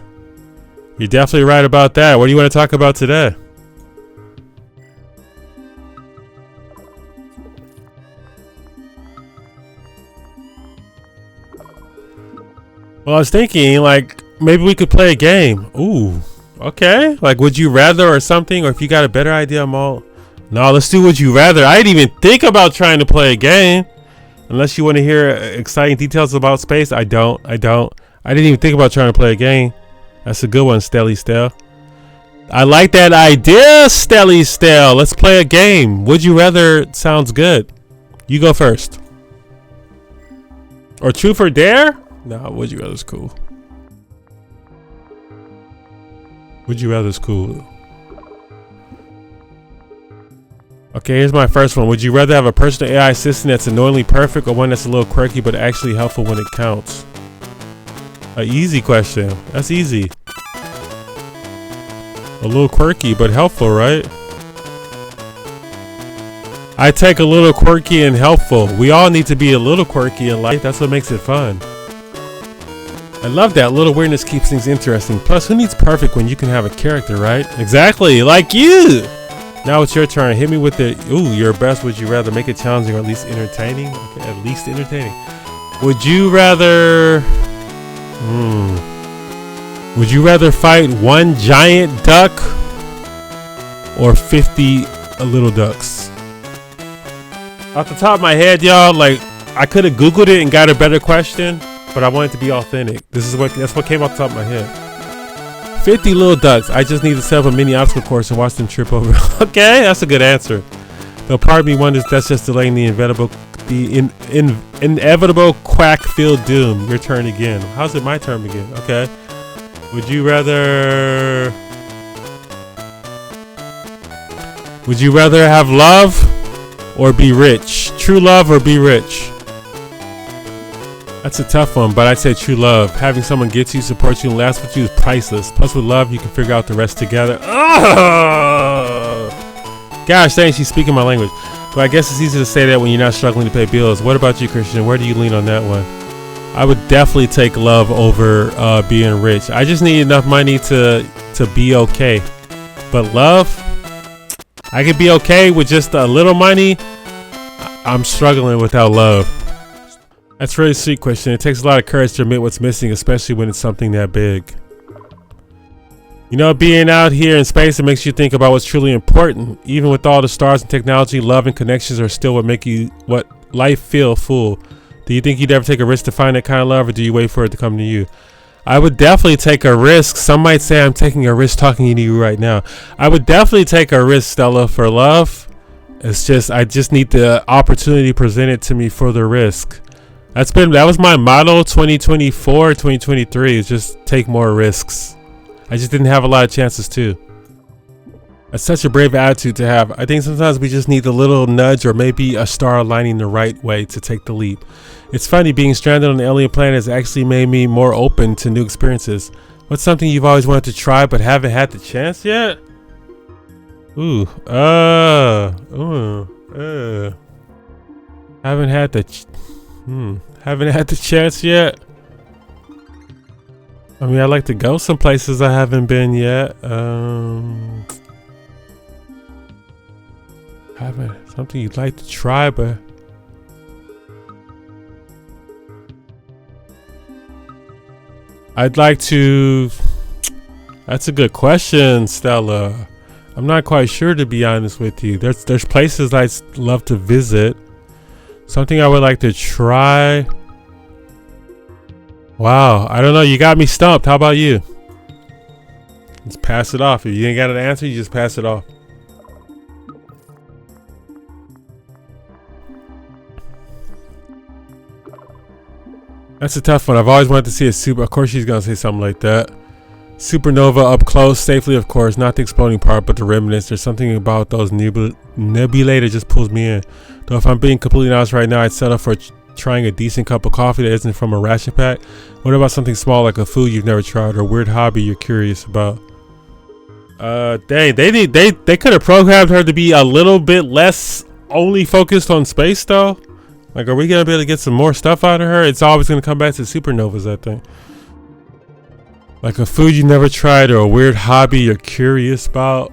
You're definitely right about that. What do you want to talk about today? Well, I was thinking, like, maybe we could play a game. Ooh, okay. Like, would you rather or something? Or if you got a better idea, I'm all... No, let's do would you rather. I didn't even think about trying to play a game. Unless you want to hear exciting details about space. I don't. I didn't even think about trying to play a game. That's a good one, Stelly Stell. I like that idea, Stelly Stell. Let's play a game. Would you rather sounds good. You go first. Or truth or dare? Nah, would you rather is cool. Would you rather is cool. Okay, here's my first one. Would you rather have a personal AI assistant that's annoyingly perfect or one that's a little quirky but actually helpful when it counts? An easy question. That's easy. A little quirky but helpful, right? I take a little quirky and helpful. We all need to be a little quirky in life. That's what makes it fun. I love that. Little weirdness keeps things interesting. Plus, who needs perfect when you can have a character, right? Exactly, like you! Now it's your turn. Hit me with the, ooh, your best. Would you rather make it challenging or at least entertaining? Okay, at least entertaining. Would you rather... Would you rather fight one giant duck or 50 little ducks? Off the top of my head, y'all, like, I could have Googled it and got a better question, but I want it to be authentic. That's what came off the top of my head. 50 little ducks. I just need to set up a mini obstacle course and watch them trip over. Okay, that's a good answer. Though part of me wonders that's just delaying the inevitable quack-filled doom. Your turn again. How's it my turn again? Okay. Would you rather have love or be rich? True love or be rich? That's a tough one, but I'd say true love. Having someone get you, support you, and last with you is priceless. Plus with love, you can figure out the rest together. Gosh dang, she's speaking my language. But I guess it's easy to say that when you're not struggling to pay bills. What about you, Christian? Where do you lean on that one? I would definitely take love over being rich. I just need enough money to be okay. But love, I could be okay with just a little money. I'm struggling without love. That's a really sweet question. It takes a lot of courage to admit what's missing, especially when it's something that big. You know, being out here in space, it makes you think about what's truly important. Even with all the stars and technology, love and connections are still what life feel full. Do you think you'd ever take a risk to find that kind of love, or do you wait for it to come to you? I would definitely take a risk. Some might say I'm taking a risk talking to you right now. I would definitely take a risk, Stella, for love. It's just, I just need the opportunity presented to me for the risk. That was my motto 2024, 2023, is just take more risks. I just didn't have a lot of chances too. That's such a brave attitude to have. I think sometimes we just need a little nudge or maybe a star aligning the right way to take the leap. It's funny, being stranded on an alien planet has actually made me more open to new experiences. What's something you've always wanted to try but haven't had the chance yet? Haven't had the chance yet. I mean, I'd like to go some places I haven't been yet. Something you'd like to try, but I'd like to. That's a good question, Stella. I'm not quite sure, to be honest with you. There's places I'd love to visit. Something I would like to try. Wow, I don't know. You got me stumped. How about you? Just pass it off. If you ain't got an answer, you just pass it off. That's a tough one. I've always wanted to see a super. Of course, she's gonna say something like that. Supernova up close, safely, of course. Not the exploding part, but the remnants. There's something about those nebulae that just pulls me in. Though, if I'm being completely honest right now, I'd settle for trying a decent cup of coffee that isn't from a ration pack. What about something small like a food you've never tried or a weird hobby you're curious about? Dang, they could have programmed her to be a little bit less only focused on space, though. Like, are we gonna be able to get some more stuff out of her? It's always gonna come back to supernovas, I think. Like a food you never tried or a weird hobby you're curious about.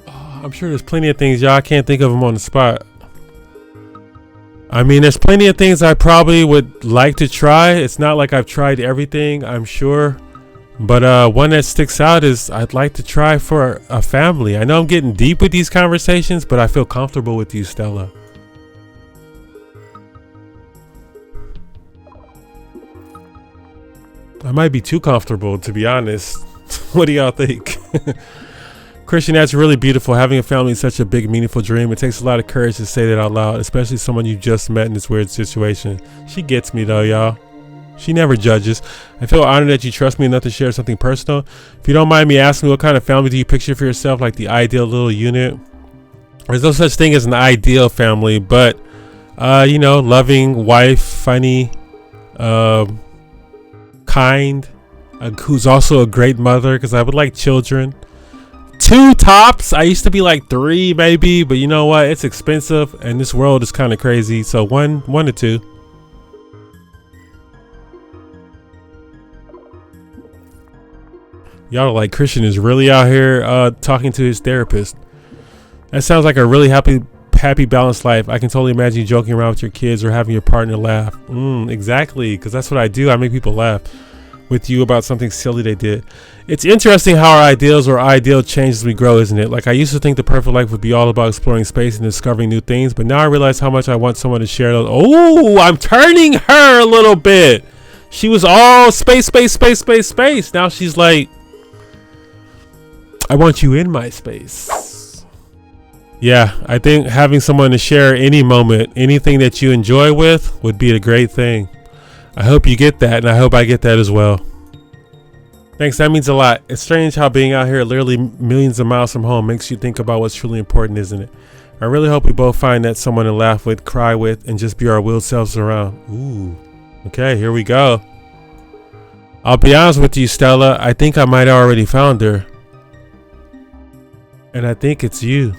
Oh, I'm sure there's plenty of things, y'all. I can't think of them on the spot. I mean, there's plenty of things I probably would like to try. It's not like I've tried everything, I'm sure. But one that sticks out is I'd like to try for a family. I know I'm getting deep with these conversations, but I feel comfortable with you, Stella. I might be too comfortable, to be honest. What do y'all think? Christian, that's really beautiful. Having a family is such a big, meaningful dream. It takes a lot of courage to say that out loud, especially someone you just met in this weird situation. She gets me though, y'all. She never judges. I feel honored that you trust me enough to share something personal. If you don't mind me asking, what kind of family do you picture for yourself, like the ideal little unit? There's no such thing as an ideal family, but you know, loving, wife, funny, kind, who's also a great mother, because I would like children. 2 tops. I used to be like 3 maybe, but you know what? It's expensive and this world is kind of crazy. So one to 2. Y'all are like, Christian is really out here talking to his therapist. That sounds like a really happy, balanced life. I can totally imagine you joking around with your kids or having your partner laugh. Exactly, because that's what I do. I make people laugh with you about something silly they did. It's interesting how our ideals or ideal change as we grow, isn't it? Like, I used to think the perfect life would be all about exploring space and discovering new things, but now I realize how much I want someone to share those. Oh, I'm turning her a little bit. She was all space. Now she's like, I want you in my space. Yeah, I think having someone to share any moment, anything that you enjoy with, would be a great thing. I hope you get that, and I hope I get that as well. Thanks, that means a lot. It's strange how being out here literally millions of miles from home makes you think about what's truly important, isn't it? I really hope we both find that someone to laugh with, cry with, and just be our real selves around. Ooh. Okay, here we go. I'll be honest with you, Stella. I think I might have already found her. And I think it's you.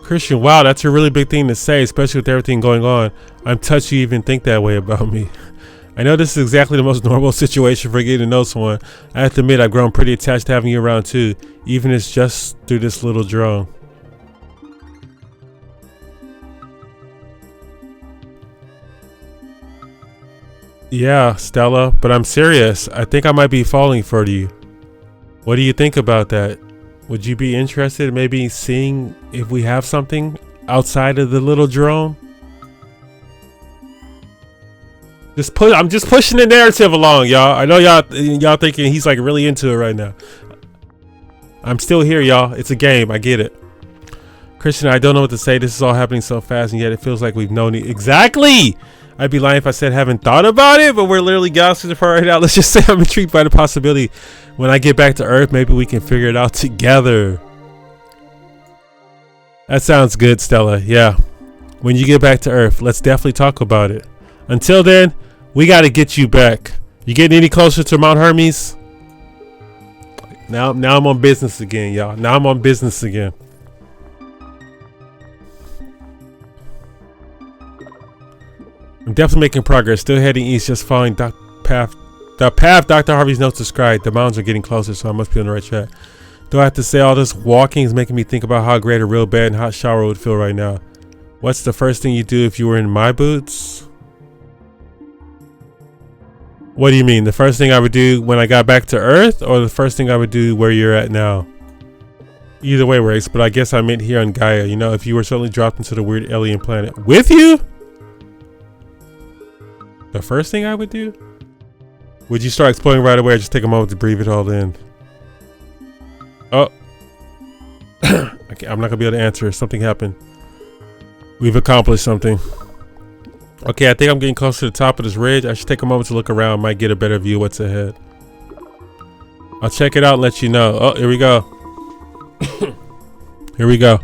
Christian, wow, that's a really big thing to say, especially with everything going on. I'm touched you even think that way about me. I know this is exactly the most normal situation for getting to know someone. I have to admit, I've grown pretty attached to having you around too, even if it's just through this little drone. Yeah, Stella, but I'm serious. I think I might be falling for you. What do you think about that? Would you be interested in maybe seeing if we have something outside of the little drone? I'm just pushing the narrative along, y'all. I know y'all thinking he's like really into it right now. I'm still here, y'all. It's a game. I get it. Christian, I don't know what to say. This is all happening so fast, and yet it feels like we've known it. Exactly! I'd be lying if I said I haven't thought about it, but we're literally galaxies apart right now. Let's just say I'm intrigued by the possibility. When I get back to Earth, maybe we can figure it out together. That sounds good, Stella. Yeah. When you get back to Earth, let's definitely talk about it. Until then, we got to get you back. You getting any closer to Mount Hermes? Now I'm on business again, y'all. Now I'm on business again. I'm definitely making progress. Still heading east, just following the path Dr. Harvey's notes described. The mountains are getting closer, so I must be on the right track. Do I have to say all this walking is making me think about how great a real bed and hot shower would feel right now. What's the first thing you do if you were in my boots? What do you mean? The first thing I would do when I got back to Earth, or the first thing I would do where you're at now? Either way works, but I guess I meant here on Gaia. You know, if you were suddenly dropped into the weird alien planet. With you? The first thing I would do? Would you start exploring right away or just take a moment to breathe it all in? Oh. Okay, I'm not going to be able to answer. Something happened. We've accomplished something. Okay, I think I'm getting close to the top of this ridge. I should take a moment to look around. Might get a better view of what's ahead. I'll check it out and let you know. Oh, here we go. Here we go.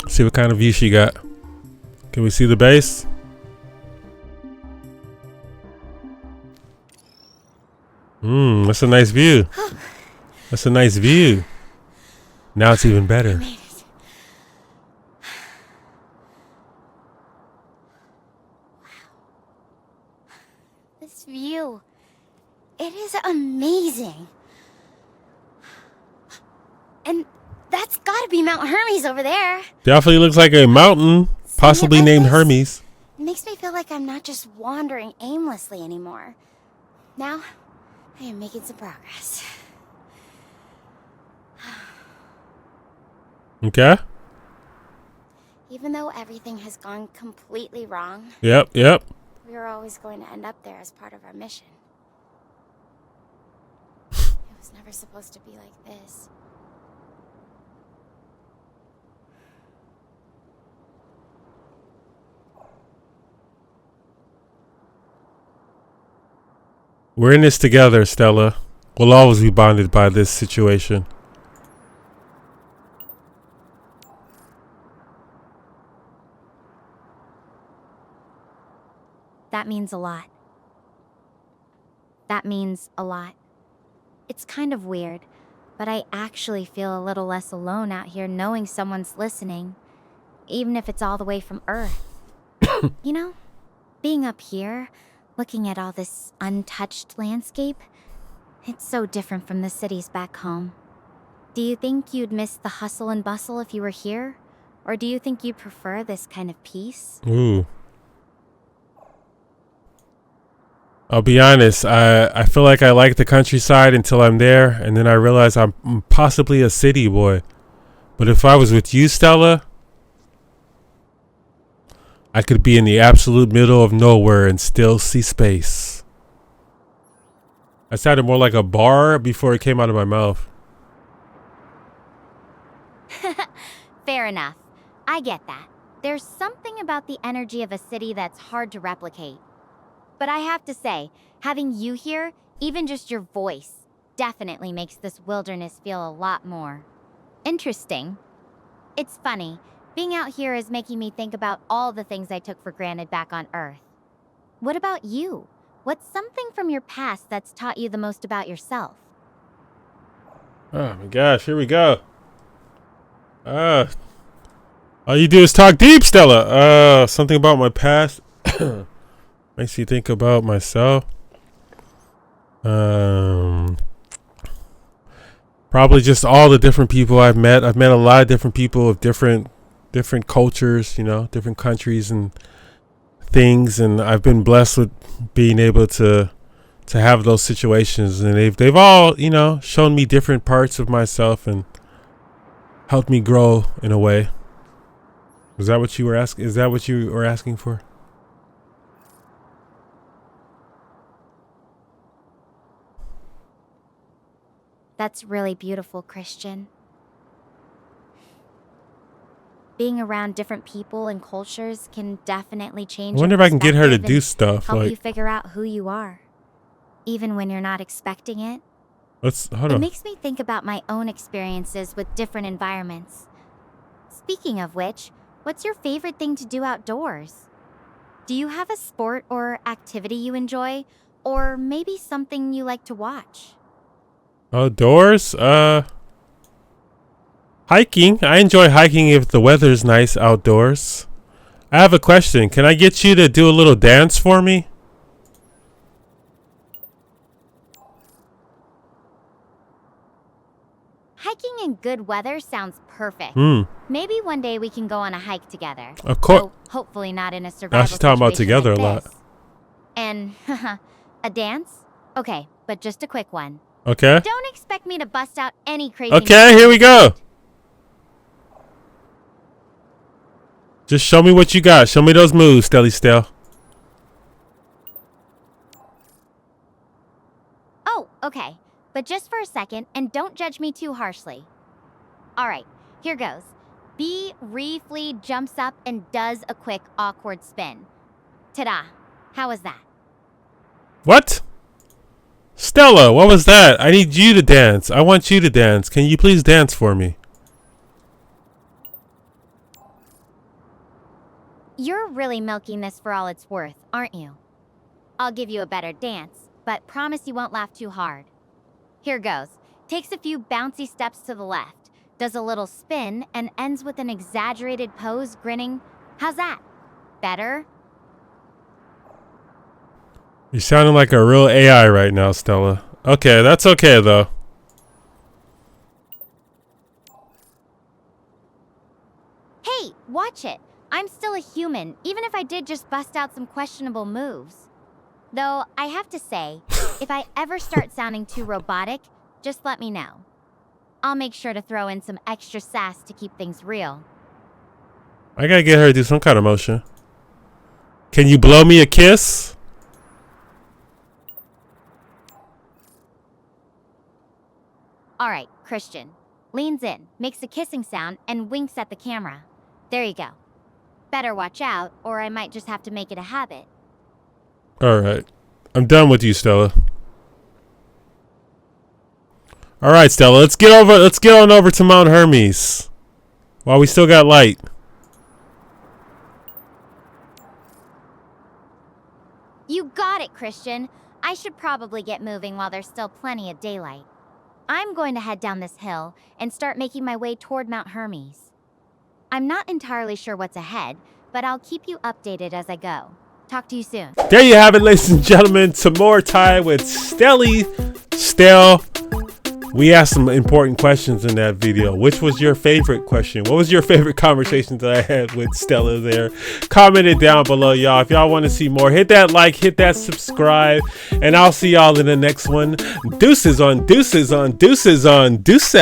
See what kind of view she got. Can we see the base? That's a nice view. That's a nice view. Now it's even better. Made it. Wow. This view. It is amazing. And that's gotta be Mount Hermes over there. Definitely looks like a mountain, possibly named Hermes. It makes me feel like I'm not just wandering aimlessly anymore. Now, I am making some progress. Okay. Even though everything has gone completely wrong, Yep. we are always going to end up there as part of our mission. was never supposed to be like this. We're in this together, Stella. We'll always be bonded by this situation. That means a lot. That means a lot. It's kind of weird, but I actually feel a little less alone out here knowing someone's listening, even if it's all the way from Earth. You know, being up here, looking at all this untouched landscape, it's so different from the cities back home. Do you think you'd miss the hustle and bustle if you were here? Or do you think you'd prefer this kind of peace? Ooh. I'll be honest, I feel like I like the countryside until I'm there, and then I realize I'm possibly a city boy. But if I was with you, Stella, I could be in the absolute middle of nowhere and still see space. That sounded more like a bar before it came out of my mouth. Fair enough. I get that. There's something about the energy of a city that's hard to replicate. But I have to say, having you here, even just your voice, definitely makes this wilderness feel a lot more interesting. It's funny, being out here is making me think about all the things I took for granted back on Earth. What about you? What's something from your past that's taught you the most about yourself? Oh my gosh, here we go. All you do is talk deep, Stella. Something about my past. Makes you think about myself. Probably just all the different people I've met. I've met a lot of different people of different cultures, you know, different countries and things, and I've been blessed with being able to have those situations, and they've all, you know, shown me different parts of myself and helped me grow in a way. Is that what you were asking? Is that what you were asking for? That's really beautiful, Christian. Being around different people and cultures can definitely change. I wonder if I can get her to do stuff help like you figure out who you are, even when you're not expecting it. hold It on. makes me think about my own experiences with different environments. Speaking of which, what's your favorite thing to do outdoors? Do you have a sport or activity you enjoy, or maybe something you like to watch? Outdoors? Hiking. I enjoy hiking if the weather's nice outdoors. I have a question. Can I get you to do a little dance for me? Hiking in good weather sounds perfect. Maybe one day we can go on a hike together. Of course. Though hopefully not in a survival Now she's talking about situation together like a lot. this. And a dance? Okay, but just a quick one. Okay. Don't expect me to bust out any crazy Okay, here we go. Just show me what you got. Show me those moves, Stelly Stell. Oh, okay. But just for a second, and don't judge me too harshly. Alright, here goes. B briefly jumps up and does a quick awkward spin. Ta-da. How was that? What? Stella, what was that? I need you to dance. I want you to dance. Can you please dance for me? You're really milking this for all it's worth, aren't you? I'll give you a better dance, but promise you won't laugh too hard. Here goes. Takes a few bouncy steps to the left, does a little spin, and ends with an exaggerated pose, grinning. How's that? Better? You're sounding like a real AI right now, Stella. Okay, that's okay, though. Hey, watch it. I'm still a human, even if I did just bust out some questionable moves. Though, I have to say, if I ever start sounding too robotic, just let me know. I'll make sure to throw in some extra sass to keep things real. I gotta get her to do some kind of motion. Can you blow me a kiss? Alright, Christian. Leans in, makes a kissing sound, and winks at the camera. There you go. Better watch out, or I might just have to make it a habit. Alright. I'm done with you, Stella. Alright, Stella, let's get on over to Mount Hermes. While we still got light. You got it, Christian. I should probably get moving while there's still plenty of daylight. I'm going to head down this hill and start making my way toward Mount Hermes. I'm not entirely sure what's ahead, but I'll keep you updated as I go. Talk to you soon. There you have it, ladies and gentlemen. Some more time with Stell. We asked some important questions in that video. Which was your favorite question? What was your favorite conversation that I had with Stella there? Comment it down below, y'all. If y'all want to see more, hit that like, hit that subscribe, and I'll see y'all in the next one. Deuces on deuces on deuces on deuces.